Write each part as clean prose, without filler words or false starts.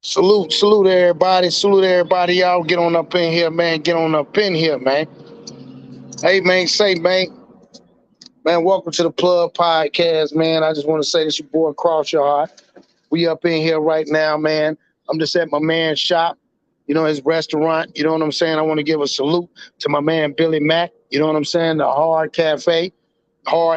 Salute everybody. Salute everybody. Y'all get on up in here, man. Get on up in here, man. Hey, man, man, welcome to the Plug Podcast, man. I just want to say this your boy Cross Your Heart. We up in here right now, man. I'm just at my man's shop, his restaurant. You know what I'm saying? I want to give a salute to my man Billymac. You know what I'm saying? The Hard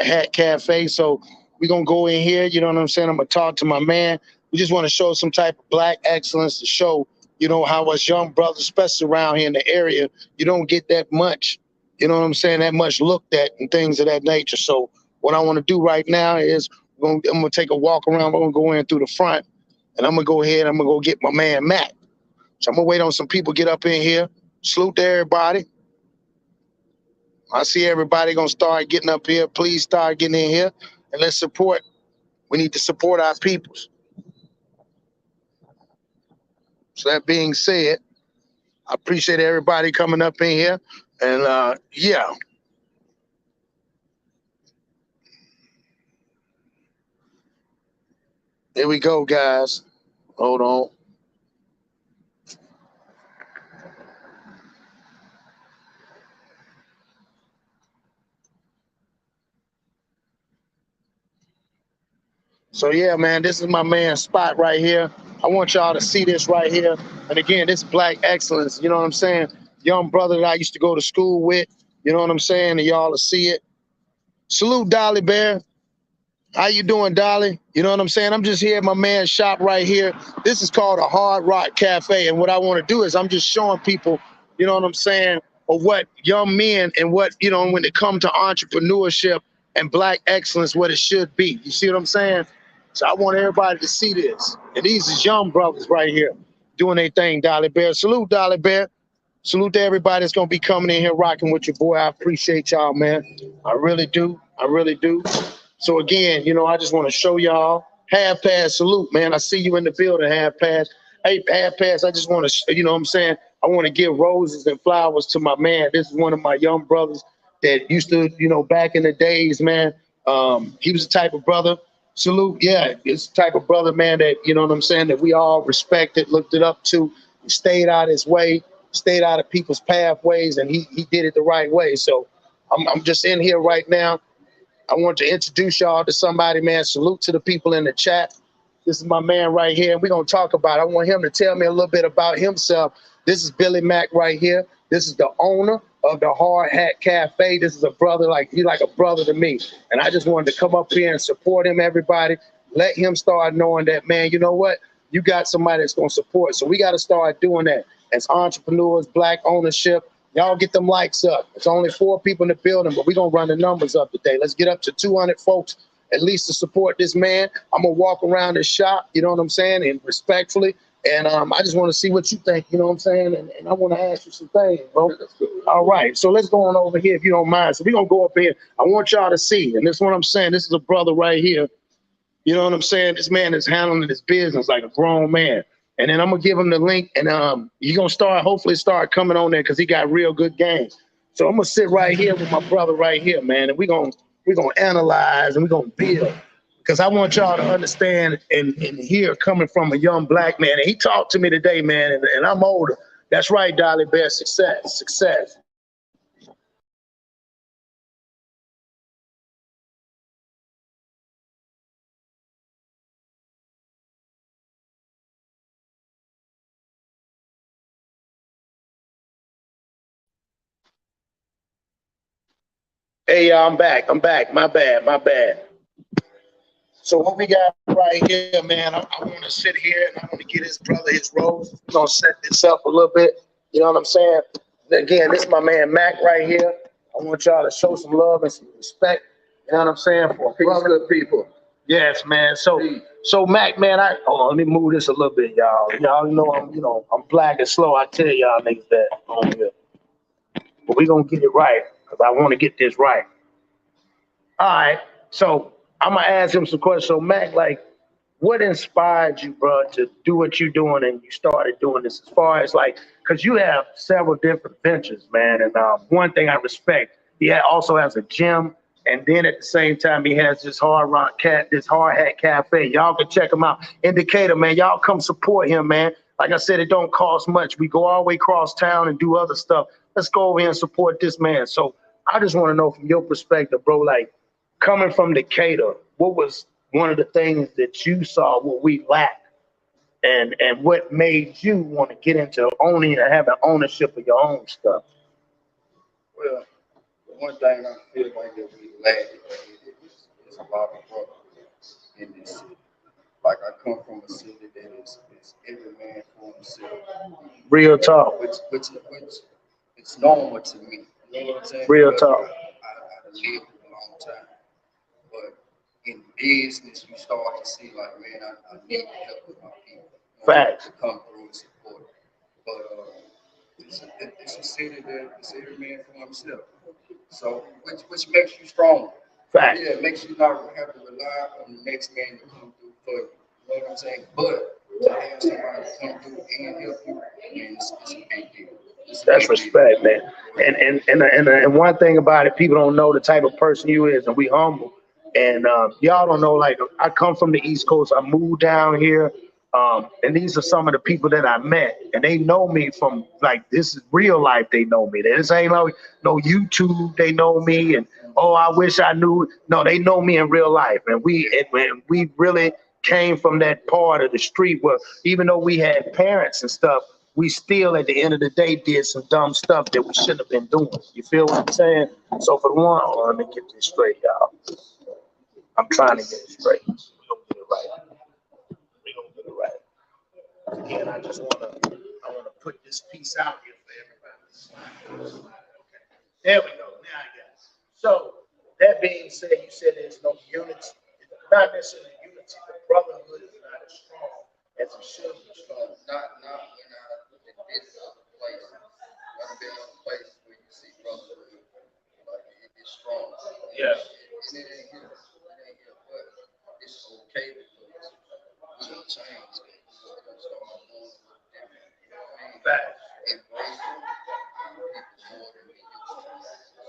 Hat Cafe. So we're going to go in here. You know what I'm saying? I'm going to talk to my man. We just want to show some type of black excellence to show, how us young brothers, especially around here in the area, you don't get that much, that much looked at and things of that nature. So what I want to do right now is I'm going to take a walk around. I'm going to go in through the front, and I'm going to go ahead. I'm going to go get my man Mac. So I'm going to wait on some people get up in here. Salute to everybody. I see everybody going to start getting up here. Please start getting in here, and let's support. We need to support our peoples. So that being said, I appreciate everybody coming up in here. And yeah. Here we go, guys. Hold on. So yeah, man, this is my man's spot right here. I want y'all to see this right here. And again, this black excellence, you know what I'm saying? Young brother that I used to go to school with, you know what I'm saying? And y'all to see it. Salute Dolly Bear. How you doing, Dolly? You know what I'm saying? I'm just here at my man's shop right here. This is called a Hard Rock Cafe. And what I want to do is I'm just showing people, you know what I'm saying, of what young men and what, when it comes to entrepreneurship and black excellence, what it should be. You see what I'm saying? So I want everybody to see this. And these is young brothers right here doing their thing, Dolly Bear. Salute, Dolly Bear. Salute to everybody that's going to be coming in here rocking with your boy. I appreciate y'all, man. I really do. I really do. So again, I just want to show y'all. Half Pass, salute, man. I see you in the building, Half Pass. Hey, Half Pass, I just want to, you know what I'm saying? I want to give roses and flowers to my man. This is one of my young brothers that used to, back in the days, man. He was the type of brother. Salute, yeah. It's the type of brother, man, that, you know what I'm saying, that we all respected, looked it up to, stayed out his way, stayed out of people's pathways, and he did it the right way. So I'm just in here right now. I want to introduce y'all to somebody, man. Salute to the people in the chat. This is my man right here. And we're going to talk about it. I want him to tell me a little bit about himself. This is Billymac right here. This is the owner of the Hard Hat Cafe. This is a brother, he's like a brother to me. And I just wanted to come up here and support him, everybody. Let him start knowing that, man, you know what? You got somebody that's going to support. So we got to start doing that as entrepreneurs, black ownership. Y'all get them likes up. It's only 4 people in the building, but we're going to run the numbers up today. Let's get up to 200 folks at least to support this man. I'm going to walk around the shop, you know what I'm saying, and respectfully. And I just want to see what you think, you know what I'm saying? And I want to ask you some things, bro. All right, so let's go on over here if you don't mind. So we're going to go up here. I want y'all to see, and this is what I'm saying. This is a brother right here. You know what I'm saying? This man is handling his business like a grown man. And then I'm going to give him the link, and he's going to hopefully start coming on there because he got real good games. So I'm going to sit right here with my brother right here, man, and we're going to analyze and we're going to build because I want y'all to understand and hear coming from a young black man. And he talked to me today, man, and I'm older. That's right, Dolly Bear, success. Hey, y'all, I'm back. My bad. So what we got right here, man, I want to sit here and I want to get his brother his rose. We're going to set this up a little bit. You know what I'm saying? Again, this is my man Mac right here. I want y'all to show some love and some respect. You know what I'm saying? For good people. Yes, man. So Mac, man, let me move this a little bit, y'all. Y'all know I'm black and slow. I tell y'all niggas that on here. But we're going to get it right because I want to get this right. All right. So I'm going to ask him some questions. So Mac, what inspired you, bro, to do what you're doing and you started doing this as far as because you have several different ventures, man. And one thing I respect, he also has a gym. And then at the same time, he has this Hard Hat Cafe. Y'all can check him out in Decatur, man. Y'all come support him, man. Like I said, it don't cost much. We go all the way across town and do other stuff. Let's go over here and support this man. So I just want to know from your perspective, bro, like coming from Decatur, what was one of the things that you saw what we lacked, and what made you want to get into owning and having ownership of your own stuff? Well, the one thing I feel like that we lack is a lot of brothers in this city. Like I come from a city that is every man for himself. Real talk. Which it's normal to me. You know what I'm saying? Real Because talk. I lived it a long time. But in business, you start to see like, man, I need help with my people. Facts. To come through and support. But it's a city that is every man for himself. So which makes you stronger. Facts. Yeah, it makes you not have to rely on the next man to come through for you. You know what I'm saying? But to have somebody come through and help you, man, it's a big deal. That's respect, man. And one thing about it, people don't know the type of person you is, and we humble. And y'all don't know, like I come from the East Coast. I moved down here, and these are some of the people that I met, and they know me from like this is real life. They know me. This ain't like no YouTube. They know me, and oh, I wish I knew. No, they know me in real life, and we really came from that part of the street where even though we had parents and stuff, we still at the end of the day did some dumb stuff that we shouldn't have been doing. You feel what I'm saying? So for the one, let me get this straight, y'all. I'm trying to get it straight. We're gonna get it right. We're gonna get it right. Again, I wanna put this piece out here for everybody. Okay. There we go. Now I got it. So that being said, you said there's no unity. Not necessarily unity, but brotherhood is not as strong as it should be strong. Not when I visit other places. I've been other places where you see brotherhood, like it's strong. Yeah. And it ain't here. But it's okay because we don't change that. We're gonna start doing different. You know what I mean? Facts. Embracing our people more than we used to. So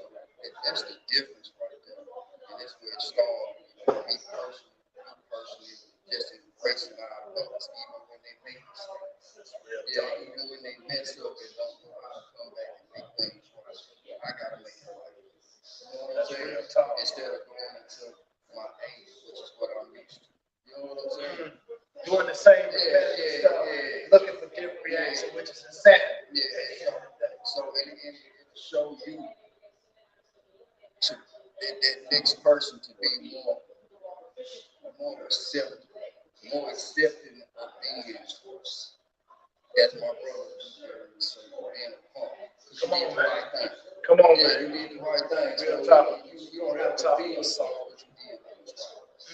that's the difference right there. And that's where it started. You know, me personally, just embracing our brothers, even when they make mistakes. Yeah, even when they mess up and don't know how to come back and make things right. I gotta make it right. You know what I'm saying? Instead of going into my anger, which is what I'm used to. You know what I'm saying? Doing the same repetitive stuff, looking for different reaction, which is insanity. Yeah. So it show you to that next person to be more accepting, more accepting of being force. That's my brother. So being a punk. Come on, man. Right thing. Come on, Yeah, man. you did the right thing. Real talk. You don't have to feel sorry what you did.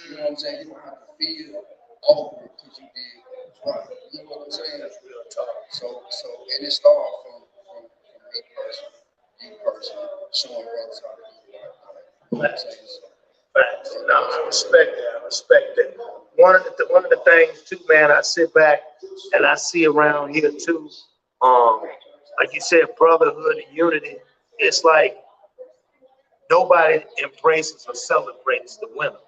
You know what I'm saying? You don't have to feel awkward because you did right. You know what I'm saying? That's real talk. So and it started from me personally, you personally, showing brothers how to do the right thing. You know what I'm saying? Facts. No, I respect that. I respect that. One of the things too, man, I sit back and I see around here too. Um, like you said, brotherhood and unity. It's like nobody embraces or celebrates the winner.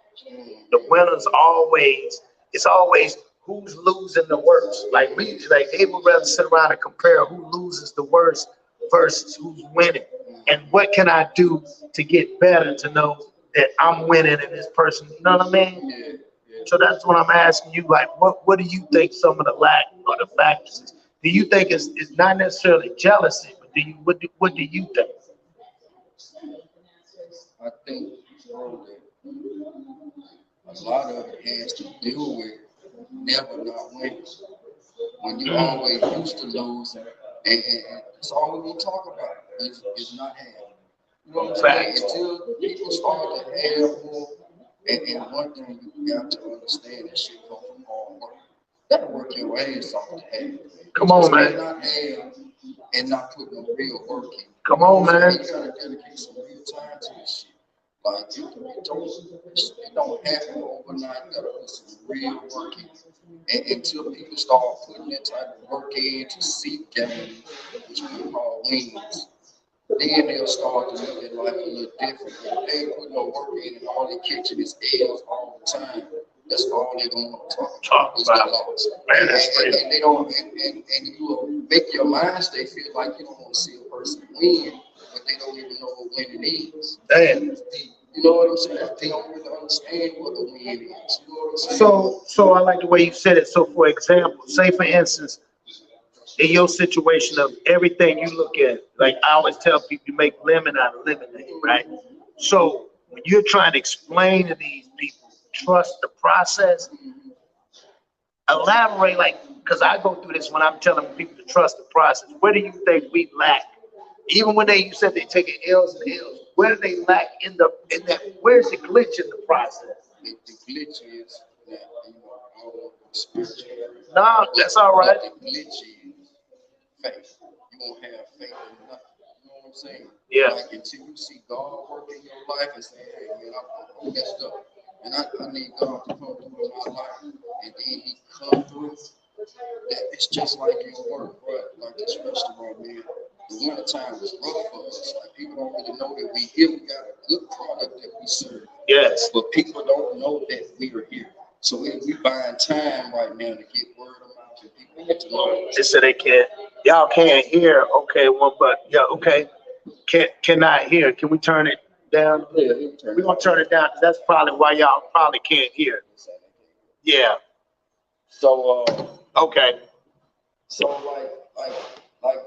The winner's always, it's always who's losing the worst. Like they would rather sit around and compare who loses the worst versus who's winning. And what can I do to get better to know that I'm winning and this person, you know what I mean? Yeah. So that's what I'm asking you. Like, what do you think some of the lack or the factors is? Do you think it's not necessarily jealousy, but what do you think? I think, bro, that a lot of it has to do with never not winning. When you always used to lose, and that's all we're gonna talk about is not having. You know what I'm saying? Until people start to have more, and one thing you got to understand that shit comes from hard work. You gotta work your ass off to have it. Come on, man. Not have and not put no real work in. Come on, man. You gotta dedicate some real time to this shit. Like it don't happen overnight. You gotta put some real work in. And until people start putting that type of work in to seek gain, which we call wins, then they'll start to look at life a little different. But if they ain't putting no work in and all they catching is L's all the time, That's all they don't want to Talk is about. the loss. Man, that's real. And they don't, and you will make your mind stay feel like you don't want to see a person win, but they don't even know what winning is. Damn. You know what I'm saying? They don't really understand what a win is. You know what I'm saying? So I like the way you said it. So for example, say for instance, in your situation of everything you look at, like I always tell people, you make lemon out of lemonade, right? So when you're trying to explain to these people, trust the process, elaborate, like, because I go through this when I'm telling people to trust the process. Where do you think we lack? Even when you said they taking L's and L's, where do they lack in that? Where's the glitch in the process? The glitch is that, you know, I don't want to go spiritual. No, that's all right. But the glitch is faith. You won't have faith in nothing. You know what I'm saying? Yeah. Like until you see God work in your life and say, hey man, I'm messed up. And I need God to come through in my life. And then he come through. It's just like your work, bro. Like this restaurant, man. The winter time was rough for us. Like people don't really know that we here. We got a good product that we serve. Yes. But people don't know that we are here. So we buying time right now to get word out to people to know. They said they can't. Y'all can't hear. Okay, well, but yeah, okay. Cannot hear. Can we turn it down? Yeah, We're gonna turn it down because that's probably why y'all probably can't hear. Yeah. So Okay. So like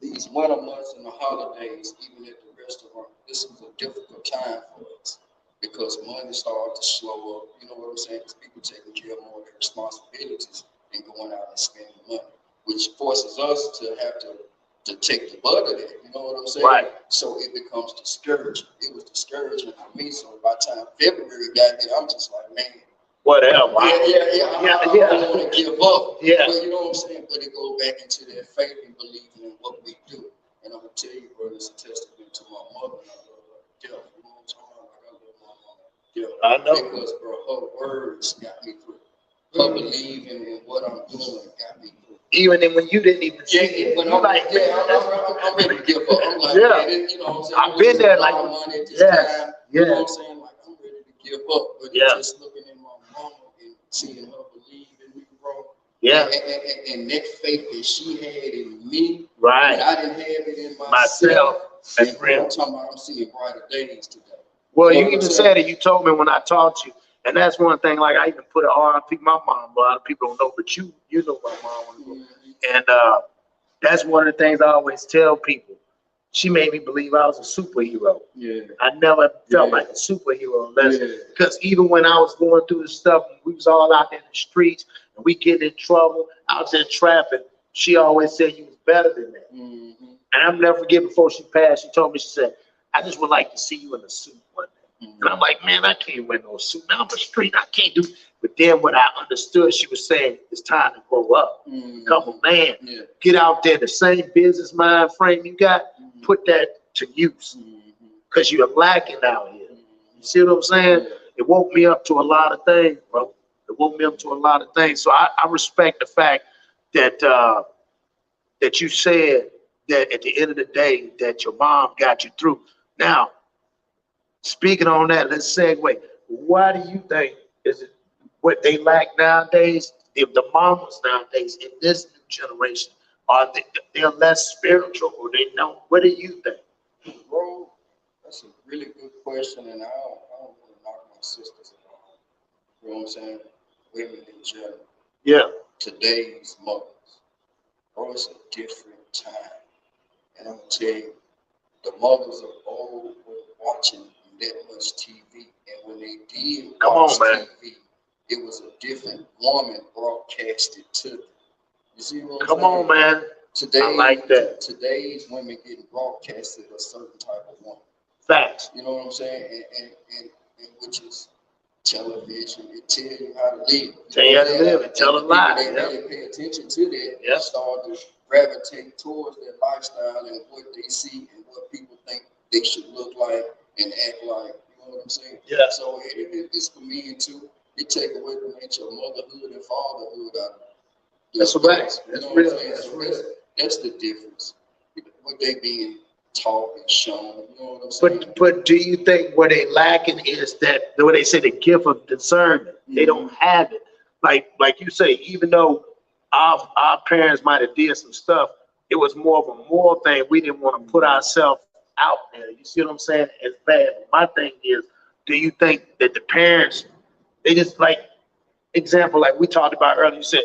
these winter months and the holidays, even at the restaurant, this is a difficult time for us because money started to slow up. You know what I'm saying? Because people taking care of more of their responsibilities and going out and spending money, which forces us to have to take the butt of it. You know what I'm saying? Right. So it becomes discouraging. It was discouraging for me. So by the time February got there, I'm just like, man. Whatever. I don't want to give up. Yeah. But you know what I'm saying? But it goes back into that faith and believing in what we do. And I'm going to tell you, bro, it's a testament to my mother. And I love her to death. You know what I'm talking about? Like, I love my mama to death. I know. Because, bro, her words got me through. Her believing in what I'm doing got me through. Even when you didn't even see it. When I'm like, I'm ready to give up. I'm like, yeah. Man, you know what I'm saying? I've been there like, money at this yes. time. You know what I'm saying? Like, I'm ready to give up. But just looking at my mama and seeing her believe in me, bro. Yeah. And that faith that she had in me, right. I didn't have it in myself. That's real. I'm talking about I'm seeing brighter days today. Well, you even said it. You told me when I taught you. And that's one thing, like I even put an RIP my mom, but a lot of people don't know, but you know my mom. Mm-hmm. And that's one of the things I always tell people. She made me believe I was a superhero. Yeah. I never felt like a superhero unless, because even when I was going through this stuff, we was all out there in the streets and we get in trouble, out there trapping, she always said you was better than that. Mm-hmm. And I'll never forget before she passed, she told me, she said, I just would like to see you in a suit one day. Mm-hmm. And I'm like, man, I can't wear no suit. Now I'm the street, I can't do. But then what I understood, she was saying, it's time to grow up. Mm-hmm. Come on, man. Yeah. Get out there, the same business mind frame you got, put that to use. Because you're lacking out here. You see what I'm saying? Yeah. It woke me up to a lot of things, bro. It woke me up to a lot of things. So I respect the fact that that you said that at the end of the day that your mom got you through. Now, speaking on that, let's segue. Why do you think is it what they lack nowadays? If the mamas nowadays in this new generation are they're less spiritual or they don't? What do you think? Bro, that's a really good question, and I don't really knock my sisters at all. You know what I'm saying? Women in general. Yeah. Today's mothers. Bro, it's a different time. And I'm gonna tell you, the mothers of old were watching that much TV. And when they did watch TV, it was a different woman broadcasted to them. You see what I'm saying? Come on, man. Today, I like that. Today's women getting broadcasted a certain type of woman. Facts. You know what I'm saying? And which is television. It tell you how to live. Tell you how to live and tell a lie. They really pay attention to that. They start to gravitate towards their lifestyle and what they see and what people think they should look like and act like. You know what I'm saying? Yeah. So it's for me too. It take away from your motherhood and fatherhood out of it. That's right. That's real. That's the difference. What they being taught and shown. You know what I'm saying? But do you think what they lacking is that what they say the gift of discernment? They don't have it. Like you say, even though our parents might have did some stuff, it was more of a moral thing. We didn't want to put ourselves out there. You see what I'm saying? It's bad. My thing is, do you think that the parents, they just like, example, like we talked about earlier, you said,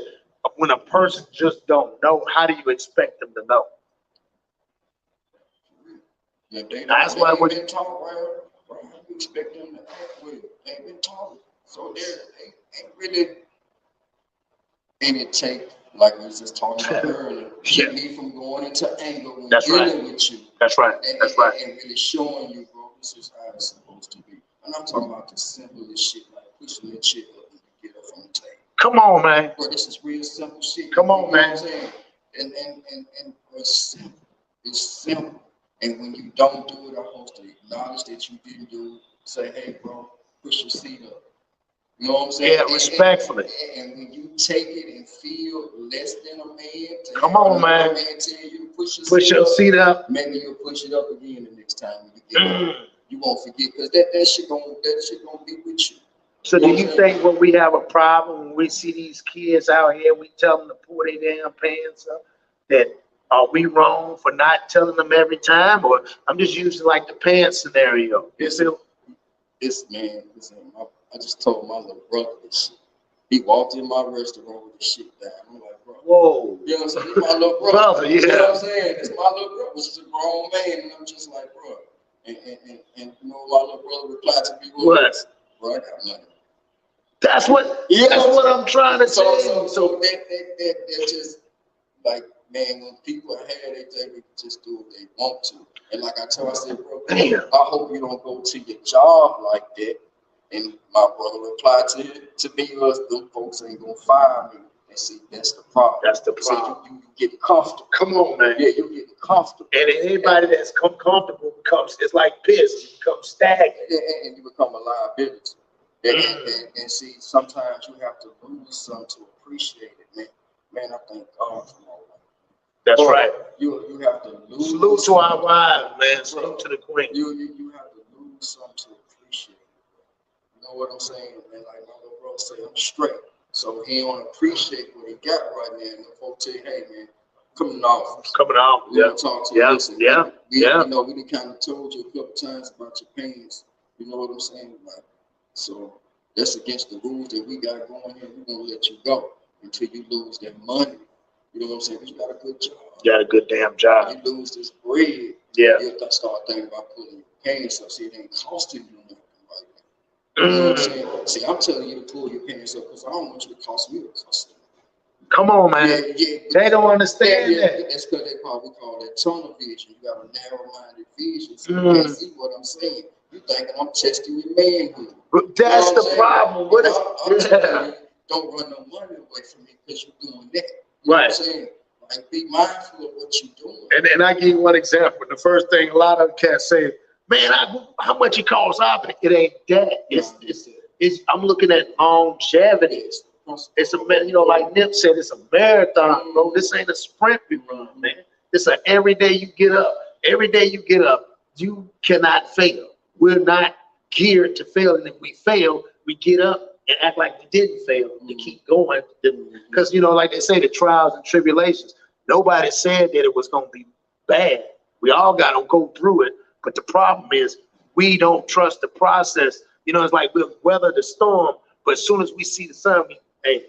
when a person just don't know, how do you expect them to know? Yeah, That's why they been taught, right? How you expect them to act with it? They been taught. So they ain't really any take, like we was just talking about earlier, keep me from going into anger when dealing with you. That's right. And really showing you, bro, this is how it's supposed to be. And I'm talking about the simplest shit, like pushing the chick up and you get up from the table. Come on, man. Bro, this is real simple shit. Come on, man. You know what I'm saying? And it's simple. It's simple. And when you don't do it, I hope to acknowledge that you didn't do it. Say, hey, bro, push your seat up. You know what I'm saying? Yeah, respectfully. And when you take it and feel less than a man, to come on, man. Man tell you to push your seat up. Maybe you'll push it up again the next time when you get up. You won't forget, because that shit gonna be with you. So do you think when we have a problem, when we see these kids out here, we tell them to pull their damn pants up, that are we wrong for not telling them every time? Or I'm just using like the pants scenario. Man, I just told my little brother this shit. He walked in my restaurant with the shit down. I'm like, bro. Whoa. You know what I'm saying? He's my little brother. Brother, yeah. You know what I'm saying? It's my little brother, which is a grown man. And I'm just like, bro. And you know what my little brother replied to me? What? Bro, I got money. That's what I'm trying to say. So that just like, man, when people are here, they think they can just do what they want to. And like I said, bro, I hope you don't go to your job like that. And my brother replied to me, them folks ain't gonna fire me. And see, that's the problem. That's the problem. So you get comfortable. Come on, man. Yeah, you get comfortable. And anybody that's comfortable it's like piss. You become stagnant. And you become a liability. And see, sometimes you have to lose some to appreciate it, man. Man, I thank God for all that. That's right. You have to lose. Salute to our wives, man. Salute to the queen. You have to lose some to appreciate it. You know what I'm saying? And like my little brother say, I'm straight. So he don't appreciate what he got right now. And the folks say, hey, man, coming off. We want to talk to you. Listen, you know, we done kind of told you a couple times about your pants. You know what I'm saying? Like, so that's against the rules that we got going here. We're going to let you go until you lose that money. You know what I'm saying? Because you got a good job. You got a good damn job. You lose this bread. Yeah. You'll start thinking about pulling your pants up. See, it ain't costing you nothing right now. You know what I'm saying? See, I'm telling you to pull your pants up because I don't want you to cost me a customer. Come on, man. They don't understand that. That's because we call that tunnel vision. You got a narrow-minded vision, so you can't see what I'm saying. You thinking I'm testing your manhood. That's the problem. What is? I'm telling you, don't run no money away from me because you're doing that. You know what I'm saying? Like, be mindful of what you're doing. And I give you one example. The first thing a lot of cats say, man, how much it costs? It ain't that. I'm looking at longevity. It's a, you know, like Nip said, it's a marathon, bro. This ain't a sprint we run, man. It's a every day you get up. Every day you get up, you cannot fail. We're not geared to fail, and if we fail, we get up and act like we didn't fail to keep going. Because, you know, like they say, the trials and tribulations, nobody said that it was going to be bad. We all got to go through it. But the problem is we don't trust the process. You know, it's like we'll weather the storm, but as soon as we see the sun, hey,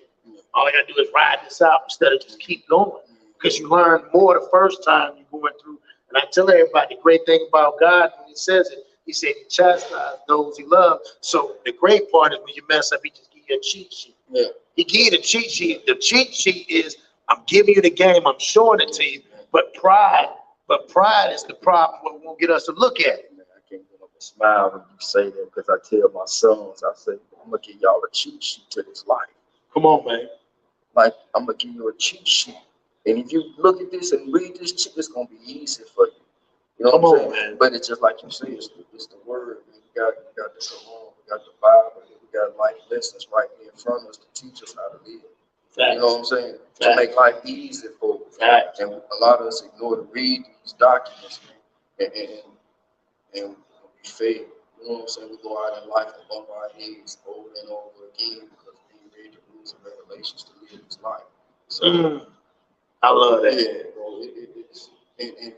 all I got to do is ride this out instead of just keep going. Because you learn more the first time you're going through. And I tell everybody, the great thing about God, when he says it, he said he chastises those he loves. So the great part is when you mess up, he just give you a cheat sheet. Yeah. He give you the cheat sheet. The cheat sheet is, I'm giving you the game, I'm showing it to you. But pride is the problem what won't get us to look at it. Man, I can't get up and smile when you say that, because I tell my sons, I say, I'm gonna give y'all a cheat sheet to this life. Come on, man. Like, I'm gonna give you a cheat sheet. And if you look at this and read this cheat, it's gonna be easy for you. You know what I'm saying? Man. But it's just like you say, it's the word. Man. We got the Quran, we got the Bible, we got life lessons right here in front of us to teach us how to live. Facts. You know what I'm saying? To make life easy for us. And a lot of us ignore to read these documents, man. and we fail. You know what I'm saying? We go out in life and bump our heads over and over again because we read the rules and regulations to live this life. So I love that. yeah, bro, it's and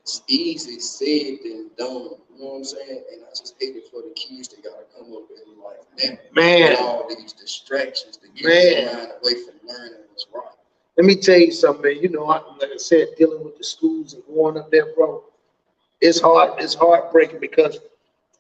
it's easy said than done. You know what I'm saying? And I just hate it for the kids that gotta come up in life now. Man. With all these distractions to get their mind away from learning what's right. Let me tell you something, man. You know, like I said, dealing with the schools and going up there, bro, it's hard. It's heartbreaking because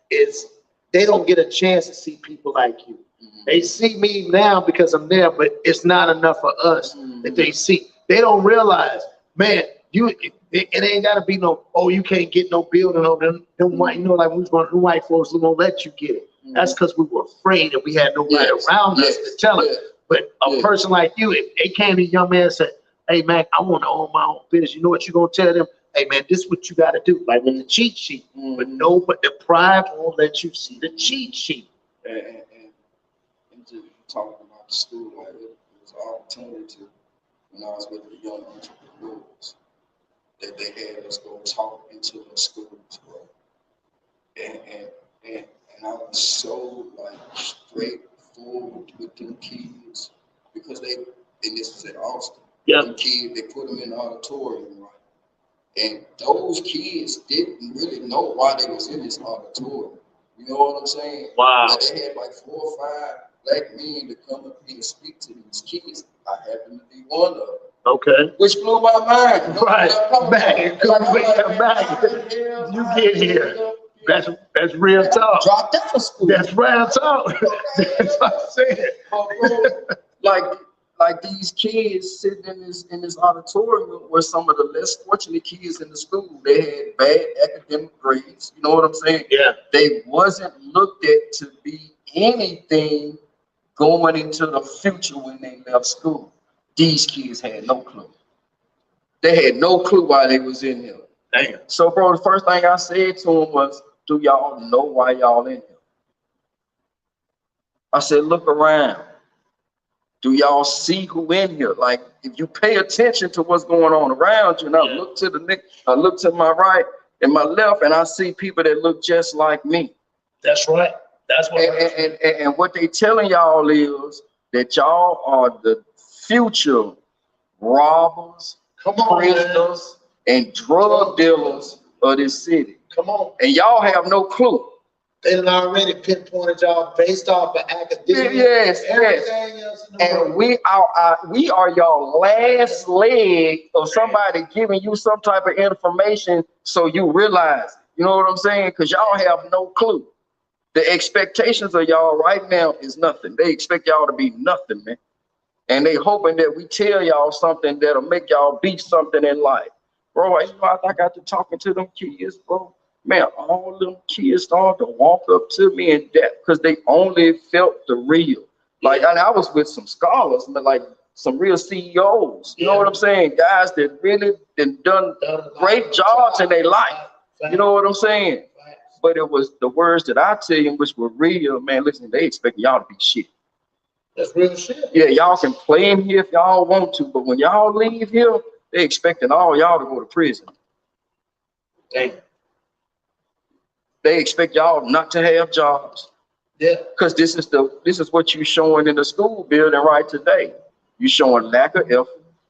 they don't get a chance to see people like you. They see me now because I'm there, but it's not enough for us that they see. They don't realize, man, it ain't gotta be no, oh, you can't get no building on them white, you know, like them white folks who won't let you get it. That's because we were afraid that we had nobody around us to tell us. But a person like you, if they came to a young man and said, hey man, I want to own my own business, you know what you're gonna tell them? Hey man, this is what you gotta do, like with the cheat sheet. But the pride won't let you see the cheat sheet. And just talking about the school, like it was an opportunity when I was with the young entrepreneurs that they had us go talk into the schools, bro. And I was so like straightforward with them kids because and this was at Austin. Yeah. Them kids, they put them in the auditorium, right? And those kids didn't really know why they was in this auditorium. You know what I'm saying? Wow. But they had like 4 or 5 black men to come up here and speak to these kids. I happened to be one of them. Okay. Which blew my mind. Right. Back. You get here. That's real talk. Dropped out of school. That's real talk. That's what I'm saying. Like these kids sitting in this auditorium were some of the less fortunate kids in the school. They had bad academic grades. You know what I'm saying? Yeah. They wasn't looked at to be anything going into the future when they left school. These kids had no clue. They had no clue why they was in here. Damn. So, bro, the first thing I said to them was, do y'all know why y'all in here? I said, look around. Do y'all see who in here? Like, if you pay attention to what's going on around you, and I look to my right and my left, and I see people that look just like me. That's right. That's what. And what they telling y'all is that y'all are the future robbers, prisoners, and drug dealers of this city. Come on. And y'all have no clue. They done already pinpointed y'all based off of academia. Yes. Everything else in the And world. we are your last leg of somebody giving you some type of information so you realize. You know what I'm saying? Because y'all have no clue. The expectations of y'all right now is nothing. They expect y'all to be nothing, man. And they hoping that we tell y'all something that'll make y'all be something in life. Bro, you know, I got to talking to them kids, bro. Man, all them kids started to walk up to me in depth because they only felt the real. Like, I was with some scholars, but like some real CEOs. You know what I'm saying? Guys that really done great jobs in their life. You know what I'm saying? But it was the words that I tell you, which were real, man. Listen, they expect y'all to be shit. That's real shit. Yeah, y'all can play in here if y'all want to, but when y'all leave here, they expecting all y'all to go to prison. Damn. They expect y'all not to have jobs. Yeah. Because this is what you showing in the school building right today. You showing lack of effort.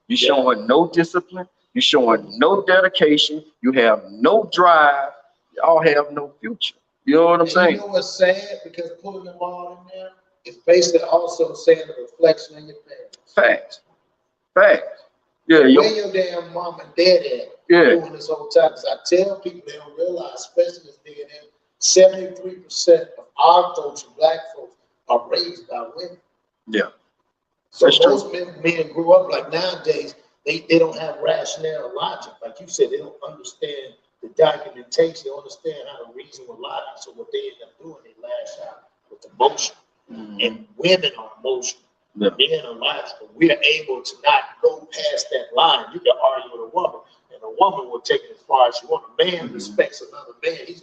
You showing no discipline. You showing no dedication. You have no drive. Y'all have no future. You know what I'm saying? You know what's sad? Because pulling them all in there is basically also saying a reflection on your parents. Facts. Yeah. Where your damn mom and dad at doing this whole time? Because I tell people they don't realize, especially this day and age, 73% of our folks, black folks, are raised by women. Yeah. So most men grew up like nowadays, they don't have rationale logic. Like you said, they don't understand the documentation, they don't understand how to reason with logic. So what they end up doing, they lash out with emotion. And women are emotional. Men are logical. We are able to not go past that line. You can argue with a woman, and a woman will take it as far as you want. A man respects another man. It's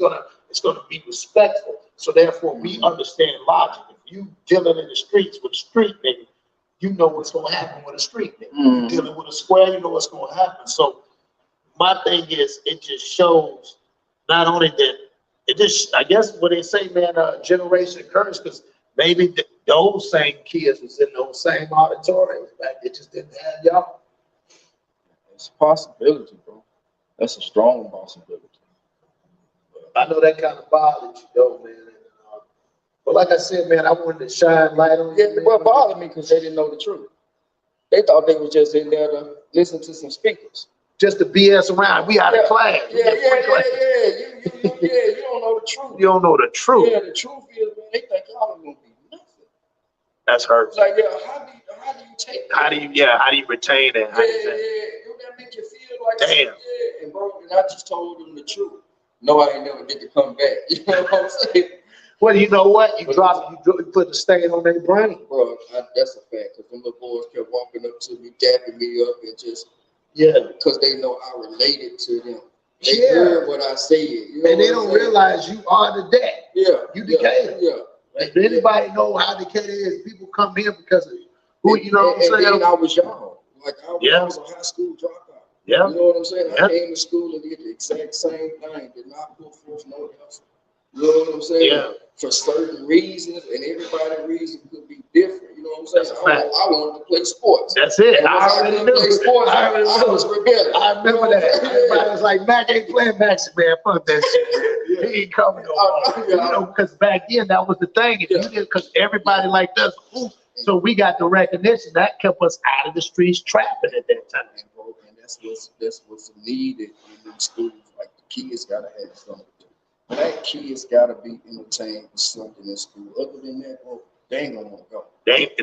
gonna be respectful. So therefore, we understand logic. If you dealing in the streets with a street nigga, you know what's gonna happen with a street nigga. You're dealing with a square, you know what's gonna happen. So my thing is, it just shows not only that it just, I guess what they say, man, generation curse, because maybe those same kids was in those same auditoriums back. They just didn't have y'all. It's a possibility, bro. That's a strong possibility. I know that kind of bothered you, though, man. But like I said, man, I wanted to shine light on Yeah, you. well, it bothered me because they didn't know the truth. They thought they were just in there to listen to some speakers. Just to BS around. We out of class. Yeah. You don't know the truth. You don't know the truth. Yeah, the truth is, man, they think y'all are gonna be nothing. That's hurt. Like, yeah, how do you take that? How do you retain it? Yeah, don't that make you feel like damn. Yeah, and bro, and I just told them the truth. No, I ain't never get to come back. You know what I'm saying? Well, you know what? You put the stain on their brain. Bro, that's a fact, because them little boys kept walking up to me, dapping me up, and just, because they know I related to them. They heard what I said. You know, and they don't realize you are the dad. Yeah. You Decatur. Yeah. If anybody know how Decatur is, people come here because of who, you know what I'm saying? And then I was young. Like, I was a high school dropout. Yeah. You know what I'm saying? I came to school and did the exact same thing. Did not put forth no effort. You know what I'm saying? Yeah. For certain reasons, and everybody's reason could be different. You know what I'm saying? I wanted to play sports. That's it. And I already knew. Play sports. I was rebellious. I remember that. Everybody was like, Mac ain't playing Max, man. Fuck that shit. He ain't coming no more. You know, because back then that was the thing. If you did, because everybody liked us, so we got the recognition that kept us out of the streets trapping at that time. And that's what's needed in schools. Like, the kids gotta have something. Black kids gotta be entertained with something in school. Other than that, bro, they ain't gonna want to go.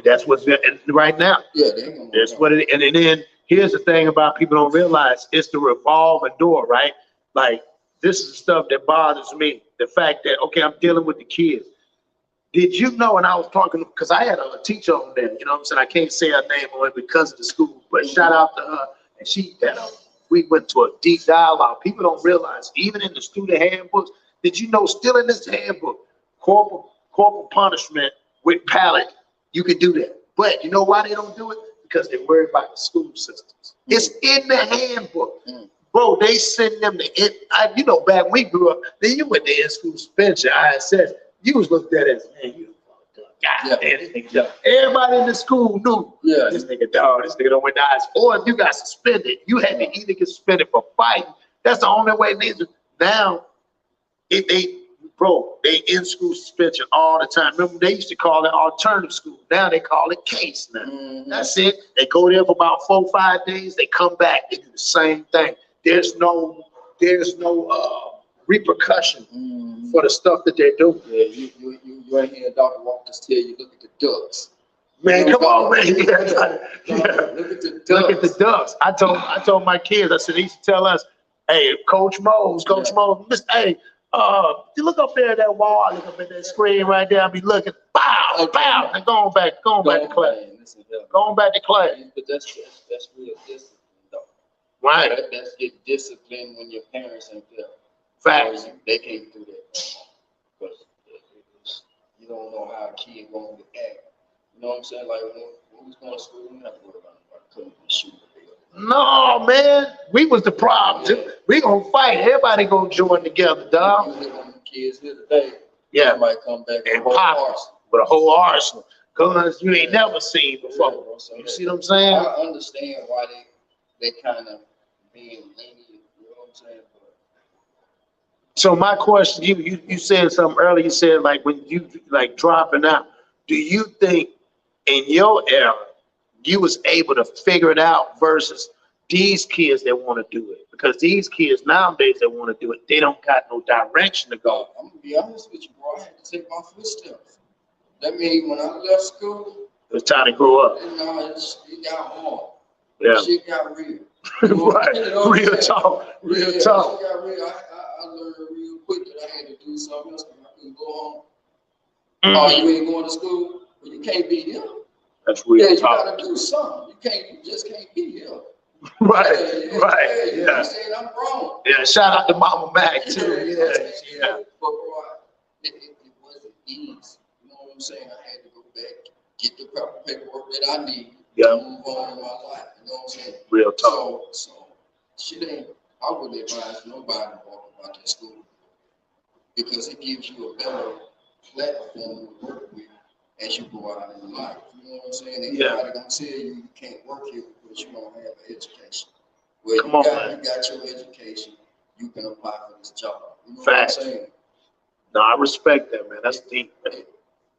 That's what's right now. Yeah, they ain't gonna want to go. That's what it. And then here's the thing about people don't realize, it's the revolving door, right? Like, this is the stuff that bothers me. The fact that, okay, I'm dealing with the kids. Did you know? And I was talking because I had a teacher on there. You know what I'm saying? I can't say her name on it because of the school, but shout out to her. And she had we went to a deep dialogue. People don't realize, even in the student handbooks. Did you know, still in this handbook, corporal punishment with pallet, you can do that. But you know why they don't do it? Because they're worried about the school systems. It's in the handbook. Bro, they send them to you know, back when we grew up, then you went to in-school suspension, ISS, you was looked at as, man, you God damn, this nigga. Everybody in the school knew this nigga dog, this nigga don't went to ISS. Or if you got suspended, you had to either get suspended for fighting. That's the only way niggas. Now, they in school suspension all the time. Remember, they used to call it alternative school. Now they call it case now. That's it. They go there for about 4 or 5 days. They come back. They do the same thing. There's no repercussion for the stuff that they do. Yeah, you ain't hear Dr. Walters tell you, look at the ducks. Man, come on, man. Look at the ducks. Look at the ducks. I told my kids, I said, they used to tell us, hey, Coach Mose, hey, you look up there at that wall, look up at that screen right there, and be looking, bow, and going back to class. Going back to class. But that's real discipline, though. Right. That's your discipline when your parents ain't there. Facts. They can't do that. Because you don't know how a kid going to act. You know what I'm saying? Like, when we was going to school, we didn't have to worry about coming and shooting. No, man, we was the problem. We gonna fight. Everybody gonna join together, dog. Kids here today, might come back and pop with a whole arsenal, guns you ain't never seen before. So you see what I'm saying? I understand why they kind of being lenient. You know what I'm saying? So my question, you said something earlier. You said, like, when you like dropping out, do you think in your era you was able to figure it out versus these kids that want to do it? Because these kids nowadays that want to do it, they don't got no direction to go. I'm gonna be honest with you, bro. I had to take my footsteps. That means when I left school, it was time to grow up. You know, it got hard. Yeah. Shit got real. Right. You know real talk. Real talk. Shit got real. I learned real quick that I had to do something else. I couldn't go home. Oh, you ain't going to school? Well, you can't be here. That's real talk. You gotta do something. You just can't be here. Right. Yeah. You saying I'm wrong. Yeah. Shout out to Mama Mac too. Yeah. But bro, it wasn't easy. You know what I'm saying? I had to go back, get the proper paperwork that I need to move on in my life. You know what I'm saying? Real talk. So shit ain't I wouldn't advise nobody to walk about that school because it gives you a better platform to work with as you go out in life. You know what I'm saying? Everybody gonna tell you can't work here because you don't have an education. Well, you got your education, you can apply for this job. You know what I'm saying? No, I respect that, man. That's deep, man.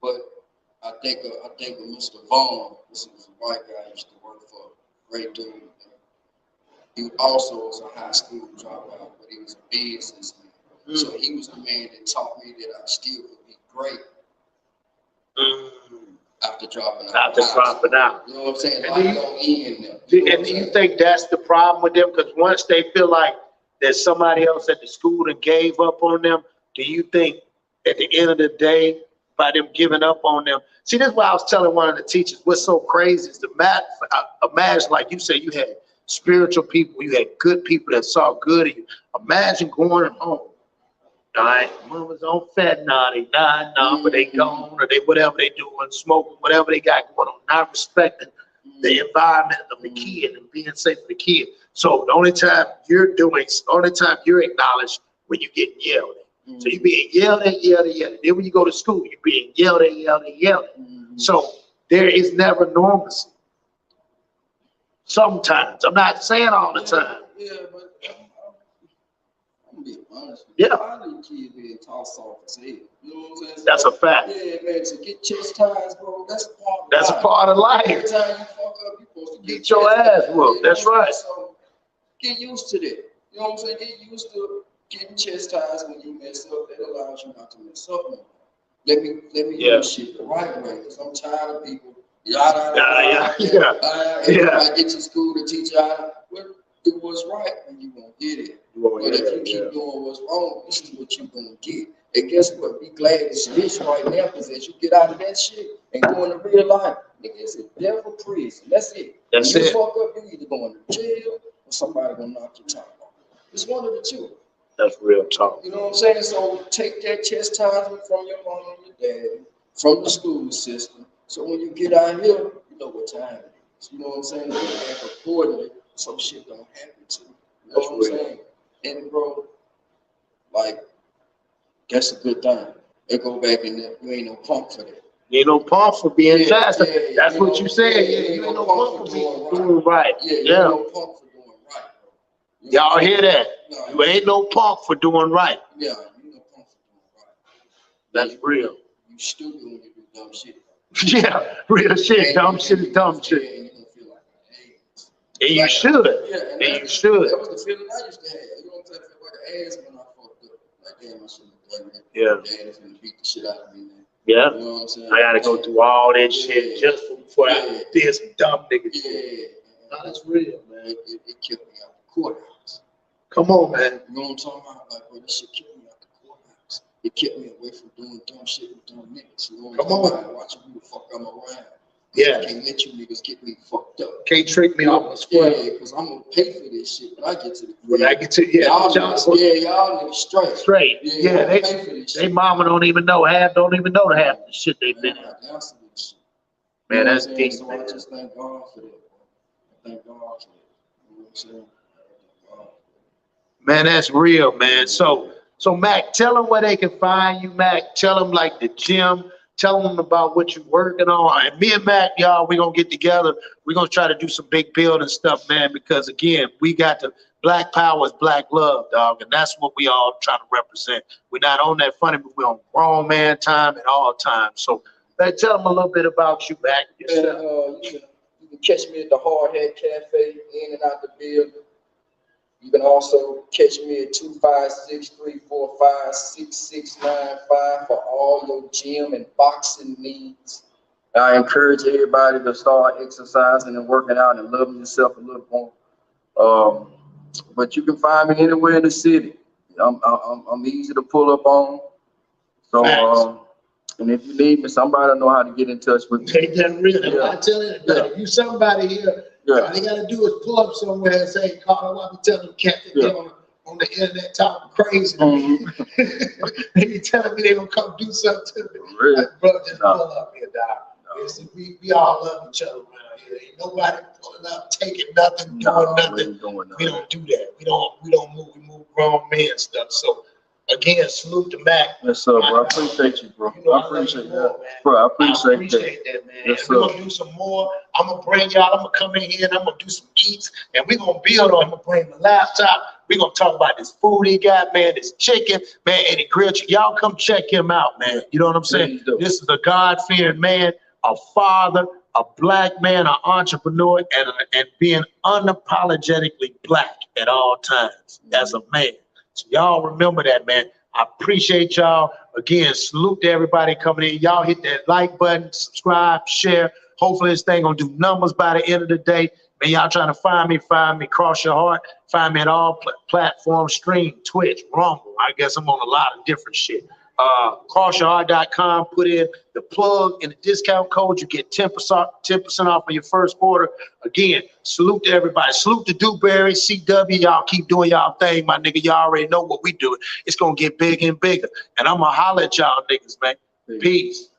But I think of Mr. Vaughn. This was a white guy I used to work for. Great dude. He also was a high school dropout, but he was a businessman. So he was the man that taught me that I still could be great after dropping out. You know what I'm saying? Life don't end them. And do you think that's the problem with them? Because once they feel like there's somebody else at the school that gave up on them, do you think at the end of the day, by them giving up on them? See, this is why I was telling one of the teachers, what's so crazy is the math. Imagine, like you said, you had spiritual people, you had good people that saw good in you. Imagine going home. All right, mama's on fat naughty, but they gone or they whatever they doing, smoking, whatever they got going on, not respecting the environment of the kid and being safe for the kid. So the only time you're acknowledged when you get yelled at. So you're being yelled at. Then when you go to school, you're being yelled at. So there is never normalcy. Sometimes, I'm not saying all the time. Yeah, but I'm being honest. Yeah. A lot of these kids being taught soft as hell. You know what I'm saying? That's a fact. Yeah, man. To get chastised, bro, that's a part of life. Every time you fuck up, you're supposed to get your ass whooped. That's right. So get used to that. You know what I'm saying? Get used to getting chastised when you mess up. That allows you not to mess up no more. Let me do shit the right way. Because I'm tired of people. I get to school to teach you how to do what's right, and you won't get it. But if you keep doing what's wrong, this is what you're gonna get. And guess what? Be glad it's this right now, because as you get out of that shit and go into real life, nigga, it's a devil prison. That's it. That's when you it. fuck up, you either going to jail or somebody gonna knock your top off. It's one of the two. That's real talk. You know what I'm saying? So take that chastisement from your mom and your dad, from the school system. So when you get out here, you know what time it is. You know what I'm saying? You act accordingly, so shit don't happen to you. You know what I'm saying? And bro, like, that's a good thing. They go back and you ain't no punk for that. You ain't no punk for being chastised. That's what you said. You ain't no punk for doing right. You ain't no punk for doing right, bro. Y'all hear that? You ain't no punk for doing right. Yeah, you no punk for doing right. That's real. You stupid when you do dumb shit. Yeah, real shit. Dumb shit is dumb shit. And you gonna feel like an ass. And you should. Yeah, and you should. That was the feeling I used to have. You know what I'm saying? I feel like an ass when I fucked up. Like, damn, I shouldn't have done that. Yeah. Dad is gonna beat the shit out of me, man. Yeah. You know what I'm saying? I gotta go through all that shit just before I did some dumb niggas. Yeah. No, that's real, man. It kept me out the courthouse. Come on, man. You know what I'm talking about? Like, bro, this shit kept me out the courthouse. It kept me away from doing dumb shit with dumb niggas. You know what I'm talking about? Watching who the fuck I'm around. Yeah. I can't let you niggas get me fucked up. Can't trick me off my square. Yeah, because I'm gonna pay for this shit when I get to the When I get to y'all niggas straight. Straight. Yeah, they pay for this shit. They mama don't even know half the shit they've been in. Man, that's deep. So I just thank God for that. I thank God for that. You know what I'm saying? Man, that's real, man. So Mac, tell them where they can find you, Mac. Tell them like the gym. Tell them about what you're working on. And me and Mac, y'all, we're going to get together. We're going to try to do some big building stuff, man, because, again, we got the Black Power is Black Love, dog, and that's what we all trying to represent. We're not on that funny, but we're on grown man time at all times. So tell them a little bit about you, Mac. You can catch me at the Hard Hat Cafe, in and out the building. You can also catch me at 256-345-6695 for all your gym and boxing needs. I encourage everybody to start exercising and working out and loving yourself a little more. But you can find me anywhere in the city. I'm easy to pull up on. So, and if you need me, somebody know how to get in touch with me. Take that real. I tell you, if you somebody here, all they gotta do is pull up somewhere and say, Carl, I be telling them cats that they on the internet talking crazy to me. They be telling me they gonna come do something to me. Really? Like, bro, just pull up here, dog. We all love each other, man. here. Ain't nobody pulling up, taking nothing, doing nothing. We don't do that. We don't move. We move grown men stuff. So again, salute to Mac. Yes, sir, bro. I appreciate you, bro. You know, I appreciate that. Bro, I appreciate that, man. Yes, We're sir. gonna do some more. I'm gonna bring y'all, I'm gonna come in here and I'm gonna do some eats, and we're gonna build on. I'm gonna bring the laptop. We're gonna talk about this food he got, man, this chicken, man, and the grilled chicken. Y'all come check him out, man. You know what I'm saying? This is a God-fearing man, a father, a black man, an entrepreneur, and being unapologetically black at all times as a man. So y'all remember that, man. I appreciate y'all. Again, salute to everybody coming in. Y'all hit that like button, subscribe, share. Hopefully this thing gonna do numbers by the end of the day. Man, y'all trying to find me, Cross Your Heart. Find me at all platforms, stream, Twitch, Rumble. I guess I'm on a lot of different shit. KrossYourHeart.com, put in the plug and the discount code. You get 10% off of your first order. Again, salute to everybody. Salute to Dewberry, CW. Y'all keep doing y'all thing, my nigga. Y'all already know what we doing. It's going to get bigger and bigger. And I'm going to holler at y'all niggas, man. Peace.